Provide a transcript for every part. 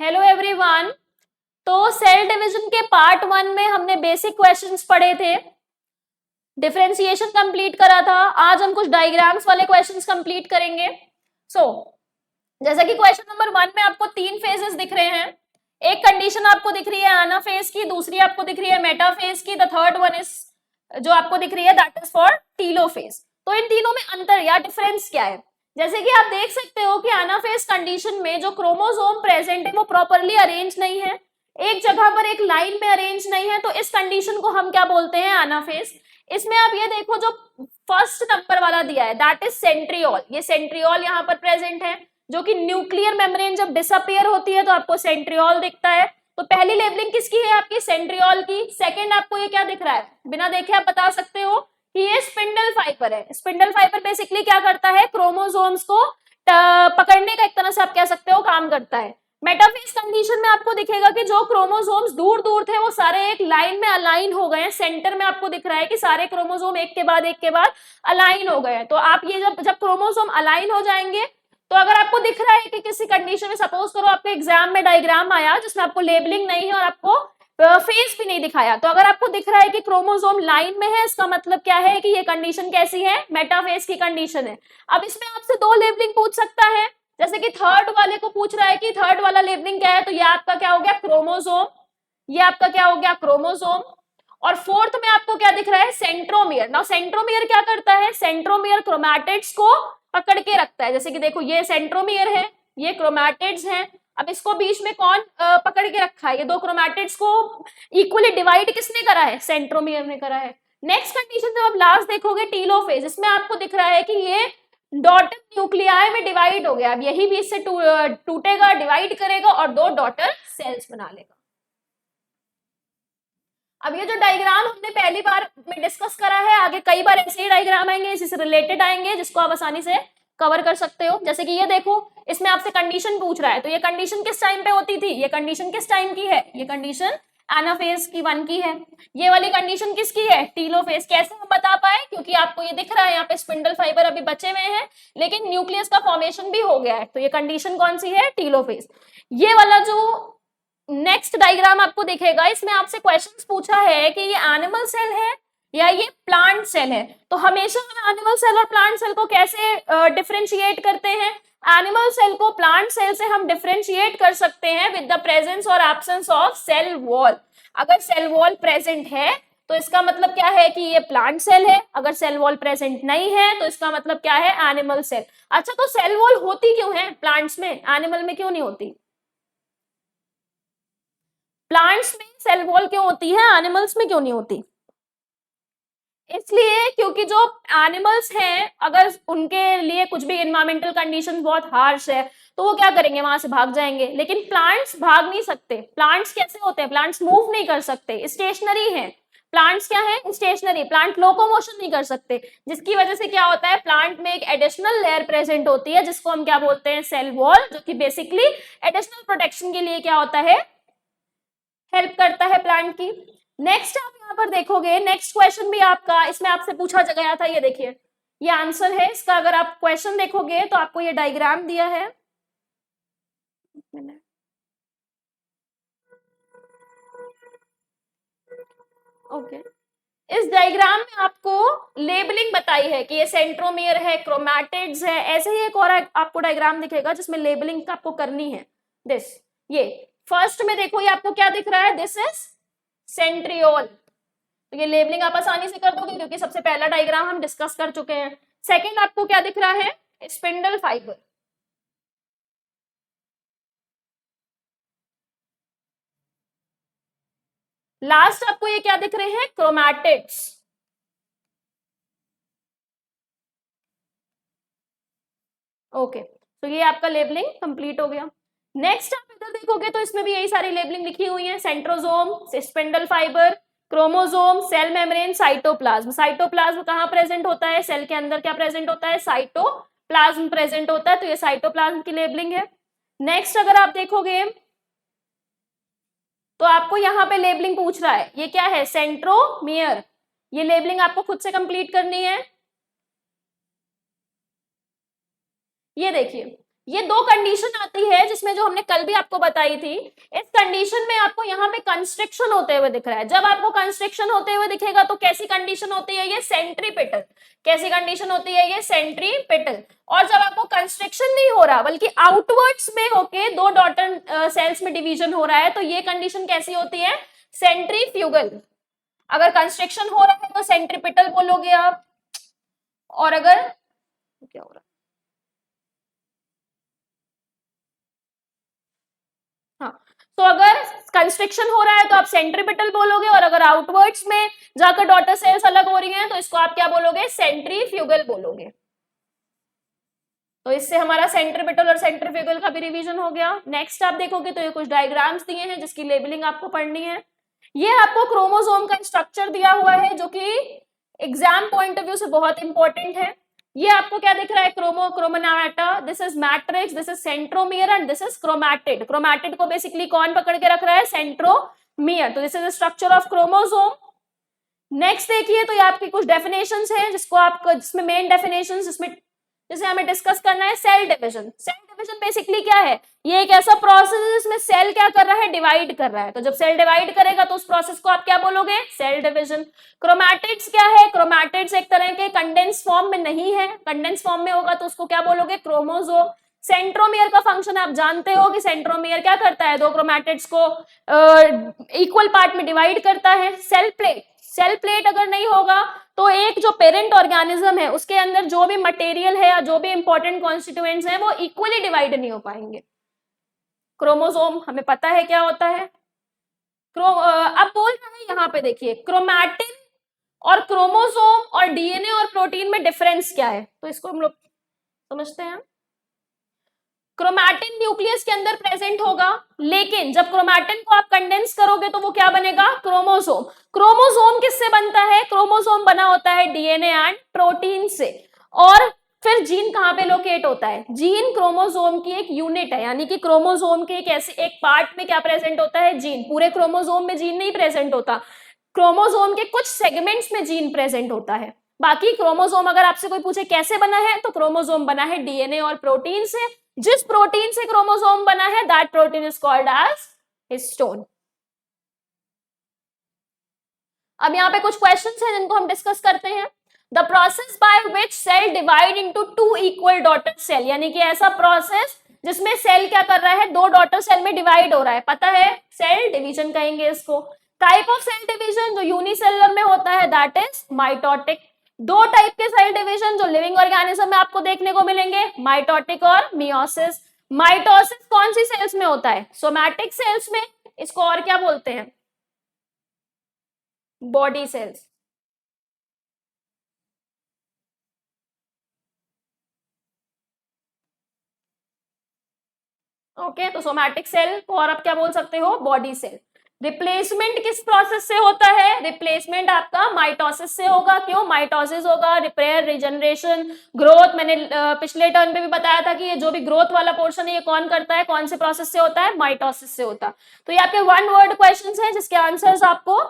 Hello everyone. तो cell division के part 1 में हमने बेसिक क्वेश्चंस पढ़े थे, डिफरेंशिएशन कंप्लीट करा था। आज हम कुछ डायग्राम्स वाले क्वेश्चंस कंप्लीट करेंगे। जैसा कि क्वेश्चन नंबर 1 में आपको 3 फेजेस दिख रहे हैं। एक कंडीशन आपको दिख रही है एनाफेज की, दूसरी आपको दिख रही है मेटाफेज की, द थर्ड वन इज जो आपको दिख रही है दैट इज फॉर टीलोफेज। तो इन तीनों में अंतर या डिफरेंस क्या है? जैसे कि आप देख सकते हो कि एनाफेज कंडीशन में जो क्रोमोसोम प्रेजेंट है वो प्रॉपर्ली अरेंज नहीं है, एक जगह पर एक लाइन में अरेंज नहीं है, तो इस कंडीशन को हम क्या बोलते हैं? एनाफेज। इसमें आप ये देखो जो फर्स्ट नंबर वाला दिया है दैट इज सेंट्रियोल, ये सेंट्रियोल यहाँ पर प्रेजेंट है, जो कि न्यूक्लियर मेम्ब्रेन जब डिसअपियर होती है तो आपको सेंट्रियोल दिखता है। तो पहली लेबलिंग किसकी है? आपकी सेंट्रियोल की। सेकंड आपको ये क्या दिख रहा है? बिना देखे आप बता सकते हो कि ये स्पिंडल फाइबर है। स्पिंडल फाइबर बेसिकली क्या करता है? क्रोमोसोम्स को पकड़ने का एक तरह से आप कह सकते हो काम करता है। मेटाफेज कंडीशन में आपको दिखेगा कि जो क्रोमोसोम्स दूर दूर थे वो सारे एक लाइन में अलाइन हो गए हैं। सेंटर में आपको दिख रहा है कि सारे क्रोमोसोम एक के बाद अलाइन हो गए हैं। तो आप ये जब क्रोमोसोम अलाइन हो जाएंगे तो अगर आपको दिख रहा है कि किसी कंडीशन में सपोज करो आपके एग्जाम में डायग्राम आया जिसमें आपको लेबलिंग नहीं है और आपको फेस भी नहीं दिखाया, तो अगर आपको दिख रहा है कि क्रोमोसोम लाइन में है, इसका मतलब क्या है कि ये कंडीशन कैसी है? मेटाफेज की कंडीशन है। अब इसमें आपसे 2 लेबलिंग पूछ सकता है, जैसे कि थर्ड वाले को पूछ रहा है कि थर्ड वाला लेबलिंग क्या है, तो ये आपका क्या हो गया? क्रोमोसोम। ये आपका क्या हो गया? क्रोमोसोम। और फोर्थ में आपको क्या दिख रहा है? सेंट्रोमियर। नाउ सेंट्रोमियर क्या करता है? सेंट्रोमियर क्रोमैटिड्स को पकड़ के रखता है। जैसे कि देखो ये सेंट्रोमियर है, ये क्रोमैटिड्स हैं। अब इसको बीच में कौन पकड़ के रखा है? ये 2 क्रोमैटिड्स को इक्वली डिवाइड किसने करा है? सेंट्रोमियर ने करा है। नेक्स्ट कंडीशन जब आप लास्ट देखोगे टीलोफेज, इसमें आपको दिख रहा है कि ये डॉटर न्यूक्लियाई में डिवाइड हो गया। अब यही भी इससे टूटेगा, डिवाइड करेगा और 2 डॉटर सेल्स बना लेगा। अब ये जो डायग्राम हमने पहली बार में डिस्कस करा है, आगे कई बार ऐसे ही डायग्राम आएंगे, इसी से रिलेटेड आएंगे जिसको आप आसानी से कवर कर सकते हो। जैसे कि ये देखो, इसमें आपसे कंडीशन पूछ रहा है, तो ये कंडीशन किस टाइम पे होती थी? ये कंडीशन किस टाइम की है? ये कंडीशन एनाफेज की 1 की है। ये वाली कंडीशन किसकी है? टीलोफेज। कैसे हम बता पाए? क्योंकि आपको ये दिख रहा है यहाँ पे स्पिंडल फाइबर अभी बचे हुए हैं लेकिन न्यूक्लियस का फॉर्मेशन भी हो गया है, तो ये कंडीशन कौन सी है? टीलोफेज। ये वाला जो नेक्स्ट डायग्राम आपको दिखेगा, इसमें आपसे क्वेश्चंस पूछा है कि ये एनिमल सेल है या ये प्लांट सेल है। तो हमेशा हम एनिमल सेल और प्लांट सेल को कैसे डिफरेंशिएट करते हैं? एनिमल सेल को प्लांट सेल से हम डिफरेंशिएट कर सकते हैं विद द प्रेजेंस और एब्सेंस ऑफ सेल वॉल। अगर सेल वॉल प्रेजेंट है तो इसका मतलब क्या है कि ये प्लांट सेल है, अगर सेल वॉल प्रेजेंट नहीं है तो इसका मतलब क्या है? Animal cell. अच्छा, तो सेल वॉल होती क्यों है प्लांट्स में, एनिमल में क्यों नहीं होती? प्लांट्स में सेल वॉल क्यों होती है, एनिमल्स में क्यों नहीं होती? इसलिए क्योंकि जो एनिमल्स हैं अगर उनके लिए कुछ भी एनवायरमेंटल कंडीशन बहुत हार्श है तो वो क्या करेंगे? वहां से भाग जाएंगे। लेकिन प्लांट्स भाग नहीं सकते। प्लांट्स कैसे होते हैं? प्लांट्स मूव नहीं कर सकते, स्टेशनरी हैं। प्लांट्स क्या है? स्टेशनरी। प्लांट लोकोमोशन नहीं कर सकते, जिसकी वजह से क्या होता है? प्लांट में एक एडिशनल लेयर प्रेजेंट होती है जिसको हम क्या बोलते हैं? सेल वॉल, जो कि बेसिकली एडिशनल प्रोटेक्शन के लिए क्या होता है? हेल्प करता है प्लांट की। नेक्स्ट आप यहाँ पर देखोगे, नेक्स्ट क्वेश्चन भी आपका इसमें आपसे पूछा गया था। ये देखिए, ये आंसर है इसका। अगर आप क्वेश्चन देखोगे तो आपको ये डायग्राम दिया है। ओके, इस डायग्राम में आपको लेबलिंग बताई है कि ये सेंट्रोमियर है, क्रोमैटिड्स है। ऐसे ही एक और आपको डायग्राम दिखेगा जिसमें लेबलिंग आपको करनी है। दिस, ये फर्स्ट में देखो, ये आपको क्या दिख रहा है? This is centriole. तो ये लेबलिंग आप आसानी से कर दोगे क्योंकि सबसे पहला डायग्राम हम डिस्कस कर चुके हैं। सेकंड आपको क्या दिख रहा है? Spindle fibre. लास्ट आपको ये क्या दिख रहे हैं? क्रोमैटिड्स। ओके, तो ये आपका लेबलिंग कंप्लीट हो गया। नेक्स्ट आप इधर देखोगे तो इसमें भी यही सारी लेबलिंग लिखी हुई है। Centrosome, spindle fibre, chromosome, cell membrane, cytoplasm. Cytoplasm कहाँ प्रेजेंट होता है? सेल के अंदर क्या प्रेजेंट होता है? साइटोप्लाज्म प्रेजेंट होता है, तो ये साइटोप्लाज्म की लेबलिंग है। नेक्स्ट अगर आप देखोगे तो आपको यहाँ पे लेबलिंग पूछ रहा है, ये क्या है? सेंट्रोमियर। ये लेबलिंग आपको खुद से कंप्लीट करनी है। ये देखिए, ये दो कंडीशन आती है जिसमें जो हमने कल भी आपको बताई थी। इस कंडीशन में आपको यहाँ पे कंस्ट्रक्शन होते हुए दिख रहा है। जब आपको कंस्ट्रक्शन होते हुए दिखेगा तो कैसी कंडीशन होती है ये? सेंट्रीपिटल। कैसी कंडीशन होती है ये? सेंट्रीपिटल। और जब आपको कंस्ट्रक्शन नहीं हो रहा बल्कि आउटवर्ड्स में होके दो डॉटर सेल्स में डिवीजन हो रहा है तो ये कंडीशन कैसी होती है? सेंट्रीफ्यूगल। अगर कंस्ट्रक्शन हो रहा है तो सेंट्रीपिटल बोलोगे आप, और अगर क्या हो रहा है, हाँ, तो अगर कंस्ट्रक्शन हो रहा है तो आप सेंट्रीपिटल बोलोगे, और अगर आउटवर्ड्स में जाकर डॉटर सेल्स अलग हो रही हैं तो इसको आप क्या बोलोगे? सेंट्रीफ्यूगल बोलोगे। तो इससे हमारा सेंट्रीपिटल और सेंट्रीफ्यूगल का भी रिवीजन हो गया। नेक्स्ट आप देखोगे तो ये कुछ डायग्राम्स दिए हैं जिसकी लेबलिंग आपको पढ़नी है। ये आपको क्रोमोसोम का स्ट्रक्चर दिया हुआ है जो कि एग्जाम पॉइंट ऑफ व्यू से बहुत इंपॉर्टेंट है। ये आपको क्या दिख रहा है? Chromonemata, this is matrix, this is centromere and this is chromatid. Chromatid को बेसिकली कौन पकड़ के रख रहा है? सेंट्रोमियर। तो this is the structure of chromosome. Next देखिए तो ये आपकी कुछ डेफिनेशंस हैं जिसको आप, जिसमें मेन डेफिनेशंस जिसमें जिसे हमें डिस्कस करना है, cell division. Cell division basically क्या है? ये एक ऐसा प्रोसेस है जिसमें सेल क्या कर रहा है? डिवाइड कर रहा है। तो जब सेल डिवाइड करेगा तो उस प्रोसेस को आप क्या बोलोगे? Cell division. क्रोमैटिड्स क्या है? क्रोमैटिड्स एक तरह के कंडेंस फॉर्म में नहीं है, कंडेंस फॉर्म में होगा तो उसको क्या बोलोगे? क्रोमोसोम। सेंट्रोमियर का फंक्शन आप जानते हो कि सेंट्रोमियर क्या करता है? दो क्रोमैटिड्स को इक्वल पार्ट में डिवाइड करता है। सेल प्लेट, सेल प्लेट अगर नहीं होगा तो एक जो पेरेंट ऑर्गेनिज्म है उसके अंदर जो भी मटेरियल है या जो भी इंपॉर्टेंट कॉन्स्टिट्यूएंट्स हैं वो इक्वली डिवाइड नहीं हो पाएंगे। क्रोमोसोम हमें पता है क्या होता है। अब बोल रहे हैं यहाँ पे देखिए, क्रोमैटिन और क्रोमोसोम और डीएनए और प्रोटीन में डिफरेंस क्या है? तो इसको हम लोग समझते हैं। क्रोमैटिन न्यूक्लियस के अंदर प्रेजेंट होगा, लेकिन जब क्रोमैटिन को आप कंडेंस करोगे तो वो क्या बनेगा? क्रोमोसोम। क्रोमोसोम किससे बनता है? क्रोमोसोम बना होता है डीएनए एंड प्रोटीन से। और फिर जीन कहां पे लोकेट होता है? जीन क्रोमोसोम की एक यूनिट है, यानी कि क्रोमोसोम के एक ऐसे एक पार्ट में क्या प्रेजेंट होता है? जीन। पूरे क्रोमोसोम में जीन नहीं प्रेजेंट होता, क्रोमोसोम के कुछ सेगमेंट्स में जीन प्रेजेंट होता है। बाकी क्रोमोसोम अगर आपसे कोई पूछे कैसे बना है तो क्रोमोसोम बना है डीएनए और प्रोटीन से। जिस प्रोटीन से क्रोमोसोम बना है that protein is called as histone. अब यहाँ पे कुछ क्वेश्चंस हैं जिनको हम डिस्कस करते हैं। The process by which cell divide into two equal daughter cell, यानी कि ऐसा प्रोसेस जिसमें सेल क्या कर रहा है? दो डॉटर सेल में डिवाइड हो रहा है, पता है? सेल डिवीजन कहेंगे इसको। टाइप ऑफ सेल डिवीजन जो यूनिसेलुलर में होता है दैट इज माइटोटिक। दो टाइप के सेल डिवीजन जो लिविंग ऑर्गेनिज्म में आपको देखने को मिलेंगे, माइटोटिक और मियोसिस। माइटोसिस कौन सी सेल्स में होता है? सोमैटिक सेल्स में। इसको और क्या बोलते हैं? Body cells. ओके, तो सोमैटिक सेल को और आप क्या बोल सकते हो? Body cell. रिप्लेसमेंट किस प्रोसेस से होता है? रिप्लेसमेंट आपका माइटोसिस से होगा। क्यों माइटोसिस होगा? Repair, regeneration, growth. मैंने पिछले टर्न पे भी बताया था कि ये जो भी ग्रोथ वाला पोर्शन है ये कौन करता है? कौन से प्रोसेस से होता है? माइटोसिस से होता। तो ये आपके वन वर्ड क्वेश्चंस हैं जिसके आंसर्स आपको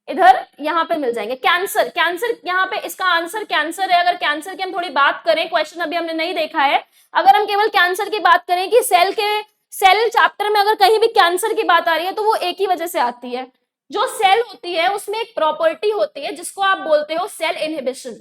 इधर यहाँ पे मिल जाएंगे। कैंसर, कैंसर यहाँ पे इसका आंसर कैंसर है। अगर कैंसर की हम थोड़ी बात करें, क्वेश्चन अभी हमने नहीं देखा है, अगर हम केवल कैंसर की बात करें कि सेल चैप्टर में अगर कहीं भी कैंसर की बात आ रही है तो वो एक ही वजह से आती है। जो सेल होती है उसमें एक प्रॉपर्टी होती है जिसको आप बोलते हो सेल इनहिबिशन।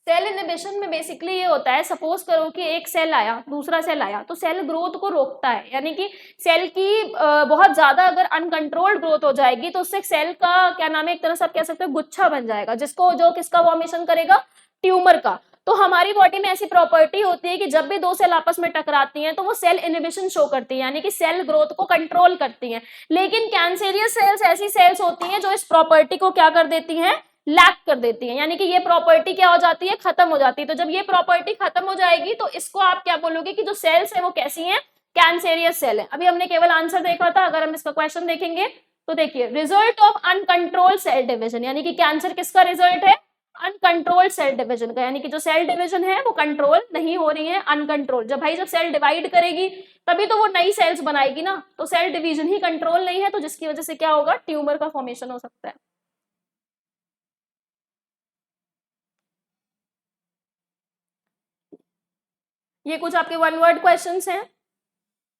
सेल इनहिबिशन में बेसिकली ये होता है, सपोज करो कि एक सेल आया, दूसरा सेल आया, तो सेल ग्रोथ को रोकता है। यानी कि सेल की बहुत ज्यादा अगर अनकंट्रोल्ड ग्रोथ हो जाएगी तो उससे सेल का क्या नाम है, एक तरह से आप कह सकते हो गुच्छा बन जाएगा, जिसको जो किसका फॉर्मेशन करेगा? ट्यूमर का। तो हमारी बॉडी में ऐसी प्रॉपर्टी होती है कि जब भी दो सेल आपस में टकराती हैं तो वो सेल इनहिबिशन शो करती है, यानी कि सेल ग्रोथ को कंट्रोल करती हैं। लेकिन कैंसेरियस सेल्स ऐसी सेल्स होती हैं जो इस प्रॉपर्टी को क्या कर देती हैं? लैक कर देती है, यानी कि ये प्रॉपर्टी क्या हो जाती है? खत्म हो जाती है। तो जब ये प्रॉपर्टी खत्म हो जाएगी तो इसको आप क्या बोलोगे कि जो सेल्स है वो कैसी हैं? कैंसेरियस सेल है। अभी हमने केवल आंसर देखा था, अगर हम इसका क्वेश्चन देखेंगे तो देखिए, result of uncontrolled cell division, यानी कि कैंसर किसका रिजल्ट है? अनकंट्रोल्ड सेल डिवीजन का, यानी कि जो सेल डिवीजन है वो कंट्रोल नहीं हो रही है, अनकंट्रोल। जब भाई जब सेल डिवाइड करेगी तभी तो वो नई सेल्स बनाएगी ना, तो सेल डिवीजन ही कंट्रोल नहीं है, तो जिसकी वजह से क्या होगा, ट्यूमर का फॉर्मेशन हो सकता है। ये कुछ आपके वन वर्ड क्वेश्चंस हैं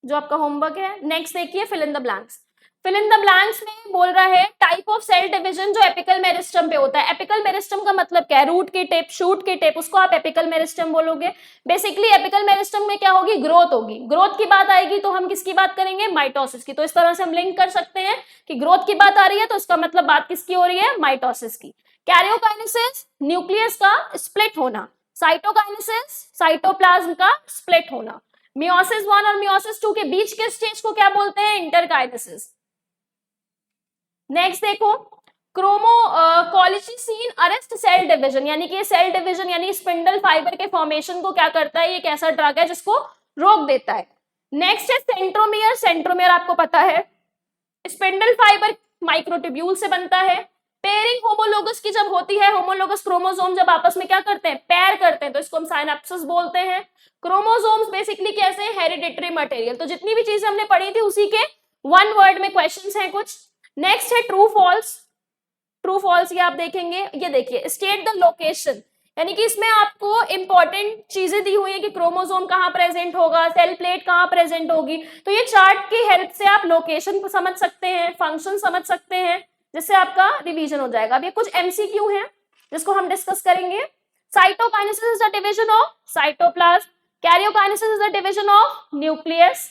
जो आपका होमवर्क है। नेक्स्ट देखिए fill in the blanks. Fill in the blanks में बोल रहा है टाइप ऑफ सेल डिवीजन जो एपिकल मेरिस्टम पे होता है। एपिकल मेरिस्टम का मतलब क्या है, रूट की टिप, शूट की टिप, उसको आप एपिकल मेरिस्टम बोलोगे। बेसिकली एपिकल मेरिस्टम में क्या होगी, ग्रोथ होगी। ग्रोथ की बात आएगी तो हम किसकी बात करेंगे, माइटोसिस की। तो इस तरह से हम लिंक कर सकते हैं कि ग्रोथ की बात आ रही है तो इसका मतलब बात किसकी हो रही है, माइटोसिस की। कैरियोकाइनेसिस न्यूक्लियस का स्प्लिट होना, साइटोकाइनेसिस साइटोप्लाज्म का स्प्लिट होना। मियोसिस 1 और मियोसिस 2 के बीच के स्टेज को क्या बोलते हैं, इंटरकाइनेसिस। नेक्स्ट देखो कोलिचिसीन अरेस्ट सेल डिवीजन, यानी कि सेल डिवीजन यानी स्पिंडल फाइबर के फॉर्मेशन को क्या करता है, ये एक ऐसा ड्रग है जिसको रोक देता है। नेक्स्ट है सेंट्रोमियर। सेंट्रोमियर आपको पता है स्पिंडल फाइबर माइक्रोट्यूब्यूल से बनता है। पेयरिंग होमोलोगस की जब होती है, होमोलोगस क्रोमोसोम जब आपस में क्या करते हैं, पेयर करते हैं, तो इसको हम साइनेप्सिस बोलते हैं। क्रोमोसोम्स बेसिकली कैसे, हेरिडिटरी मटेरियल। तो जितनी भी चीजें हमने पढ़ी थी उसी के वन वर्ड में क्वेश्चंस हैं कुछ। नेक्स्ट है ट्रू फॉल्स। ट्रू फॉल्स ये आप देखेंगे, ये देखिए स्टेट द लोकेशन, यानी कि इसमें आपको इंपॉर्टेंट चीजें दी हुई है कि क्रोमोसोम कहां प्रेजेंट होगा, सेल प्लेट कहां प्रेजेंट होगी। तो ये चार्ट की हेल्प से आप लोकेशन को समझ सकते हैं, फंक्शन समझ सकते हैं, जिससे आपका रिवीजन हो जाएगा। अब ये कुछ एमसीक्यू हैं जिसको हम डिस्कस करेंगे। Cytokinesis is the division of cytoplasm, karyokinesis is the division of nucleus.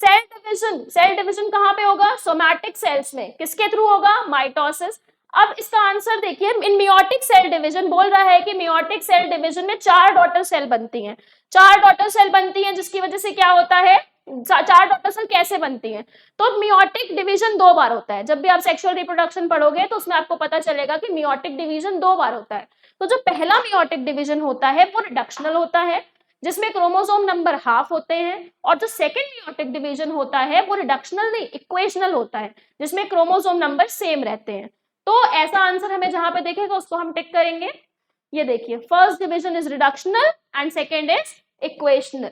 Cell division कहां पे होगा, सोमैटिक सेल्स में, किसके थ्रू होगा, माइटोसिस। अब इसका आंसर देखिए, इन मियोटिक सेल डिवीजन बोल रहा है कि मियोटिक सेल डिवीजन में 4 डॉटर सेल बनती हैं। 4 डॉटर सेल बनती हैं जिसकी वजह से क्या होता है, 4 डॉटर सेल कैसे बनती हैं, तो मियोटिक डिवीजन 2 बार होता है। जब भी आप सेक्सुअल रिप्रोडक्शन पढ़ोगे तो उसमें आपको पता चलेगा कि मियोटिक डिवीजन 2 बार होता है। तो जो पहला मियोटिक डिवीजन होता है वो रिडक्शनल होता है, जिसमें क्रोमोसोम नंबर हाफ होते हैं, और जो सेकंड मियोटिक डिवीजन होता है वो रिडक्शनल नहीं इक्वेशनल होता है, जिसमें क्रोमोसोम नंबर सेम रहते हैं। तो ऐसा आंसर हमें जहां पे देखेगा उसको हम टिक करेंगे। ये देखिए first division is reductional and second is equational.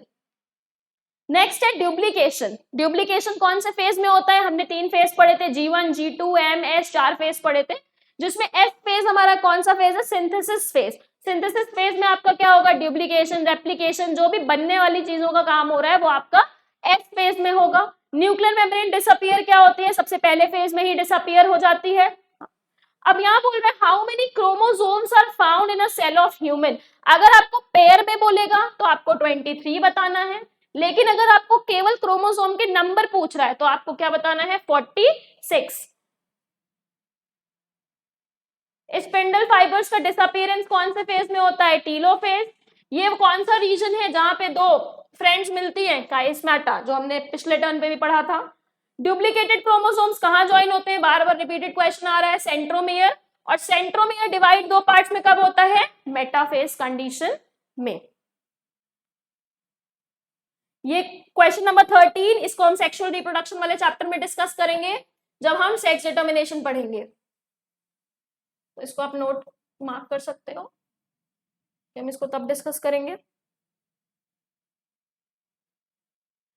Next है ड्यूप्लीकेशन। ड्यूप्लीकेशन कौन से फेज में होता है, हमने 3 फेज पढ़े थे, G1 G2 M S, 4 phase पढ़े थे, जिसमें F फेज हमारा कौन सा फेज है, सिंथेसिस फेज। सिंथेसिस फेज में आपका क्या होगा, ड्यूप्लीकेशन, रेप्लिकेशन, जो भी बनने वाली चीजों का काम हो रहा है वो आपका F फेज में होगा। न्यूक्लियर मेम्ब्रेन डिसअपियर क्या होती है, सबसे पहले फेज में ही डिसअपियर हो जाती है। अब यहाँ बोल रहे हैं how many chromosomes are found in a cell of human. अगर आपको पेयर में बोलेगा तो आपको 23 बताना है, लेकिन अगर आपको केवल क्रोमोसोम के नंबर पूछ रहा है तो आपको क्या बताना है, 46। स्पिंडल फाइबर्स का डिसअपीयरेंस कौन से फेज में होता है, टीलोफेज। ये कौन सा रीजन है जहां पे 2 फ्रेंड्स मिलती हैं, काइस्मेटा, जो हमने पिछले टर्न पे भी पढ़ा था। डुप्लीकेटेड क्रोमोसोम्स कहां ज्वाइन होते हैं, बार बार रिपीटेड क्वेश्चन आ रहा है, सेंट्रोमियर। और सेंट्रोमियर डिवाइड 2 पार्ट्स में कब होता है, मेटाफेज कंडीशन में। ये क्वेश्चन नंबर 13, इसको हम सेक्सुअल रिप्रोडक्शन वाले चैप्टर में डिस्कस करेंगे जब हम सेक्स डिटर्मिनेशन पढ़ेंगे। तो इसको आप नोट मार्क कर सकते हो कि हम इसको तब डिस्कस करेंगे।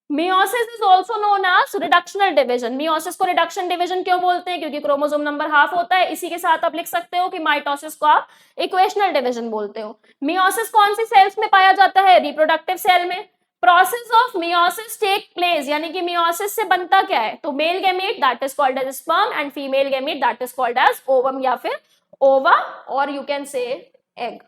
Meiosis is also known as reductional division. Meiosis को रिडक्शन डिवीजन क्यों बोलते हैं, क्योंकि क्रोमोसोम नंबर हाफ होता है। इसी के साथ आप लिख सकते हो कि माइटोसिस को आप इक्वेशनल डिवीजन बोलते हो। मियोसिस कौन सी सेल्स में पाया जाता है, रिप्रोडक्टिव सेल में। Process of meiosis take place, यानी कि मियोसिस से बनता क्या है, तो male gamete that is called as sperm and female gamete that is called as ovum या फिर ओवा, और यू कैन से एग।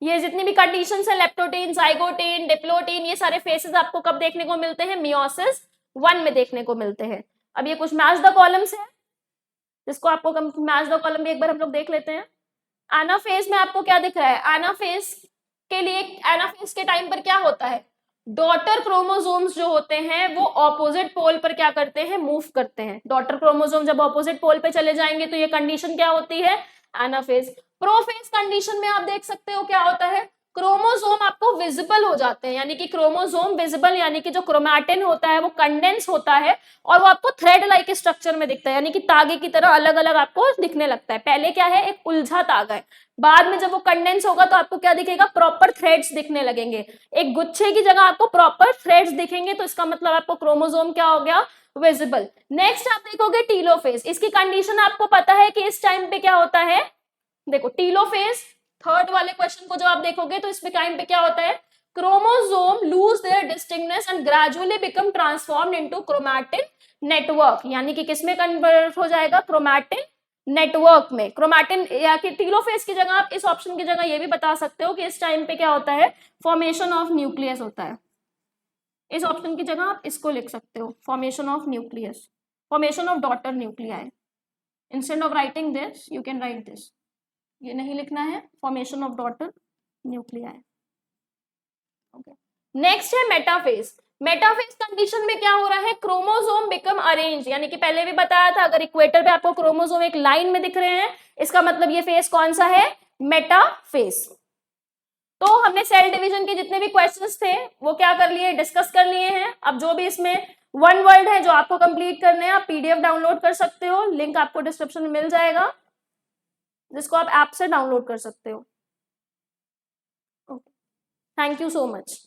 ये जितनी भी कंडीशंस है, लेप्टोटीन, जाइगोटीन, डिप्लोटीन, ये सारे फेसेस आपको कब देखने को मिलते हैं, मियोसिस 1 में देखने को मिलते हैं। अब ये कुछ मैच द कॉलम्स है, जिसको आपको मैच द कॉलम भी एक बार हम लोग देख लेते हैं। एनाफेज में आपको क्या दिख रहा है, एनाफेज के लिए, एनाफेज के टाइम पर क्या होता है, डॉटर क्रोमोसोम्स जो होते हैं वो ऑपोजिट पोल पर क्या करते हैं, मूव करते हैं। डॉटर क्रोमोसोम जब ऑपोजिट पोल पे चले जाएंगे तो ये कंडीशन क्या होती है, एनाफेज। प्रोफेज कंडीशन में आप देख सकते हो क्या होता है, क्रोमोसोम आपको विजिबल हो जाते हैं, यानी कि क्रोमोसोम विजिबल, यानी कि जो क्रोमैटिन होता है वो कंडेंस होता है और वो आपको थ्रेड लाइक स्ट्रक्चर में दिखता है, यानी कि तागे की तरह अलग अलग आपको दिखने लगता है। पहले क्या है, एक उलझा तागा है, बाद में जब वो कंडेंस होगा तो आपको क्या दिखेगा, प्रॉपर थ्रेड्स दिखने लगेंगे। एक गुच्छे की जगह आपको प्रॉपर थ्रेड्स दिखेंगे, तो इसका मतलब आपको क्रोमोसोम क्या हो गया, विजिबल। नेक्स्ट आप देखोगे टीलोफेज, इसकी कंडीशन आपको पता है कि इस टाइम पे क्या होता है, देखो टीलोफेज थर्ड वाले क्वेश्चन को जब आप देखोगे तो इसमें टाइम पे क्या होता है, chromosome lose their distinctness and gradually become transformed into chromatin network, यानी कि किसमें कन्वर्ट हो जाएगा, क्रोमैटिन नेटवर्क में। क्रोमैटिन या कि टीलोफेज की जगह आप इस ऑप्शन की जगह ये भी बता सकते हो कि इस टाइम पे क्या होता है, फॉर्मेशन ऑफ न्यूक्लियस होता है। इस ऑप्शन की जगह आप इसको लिख सकते हो, formation of nucleus, formation of daughter nuclei. Instead of writing this you can write this, ये नहीं लिखना है, formation of daughter nuclei. Okay, next है मेटाफेज। मेटाफेज कंडीशन में क्या हो रहा है, क्रोमोसोम बिकम अरेंज, यानी कि पहले भी बताया था, अगर इक्वेटर पे आपको क्रोमोसोम एक लाइन में दिख रहे हैं, इसका मतलब ये फेज कौन सा है, मेटाफेज। तो हमने सेल डिवीजन के जितने भी क्वेश्चंस थे वो क्या कर लिए, डिस्कस कर लिए हैं। अब जो भी इसमें वन वर्ड है जो आपको कंप्लीट करने हैं, आप पीडीएफ डाउनलोड कर सकते हो, लिंक आपको डिस्क्रिप्शन में मिल जाएगा, जिसको आप ऐप से डाउनलोड कर सकते हो। Thank you so much.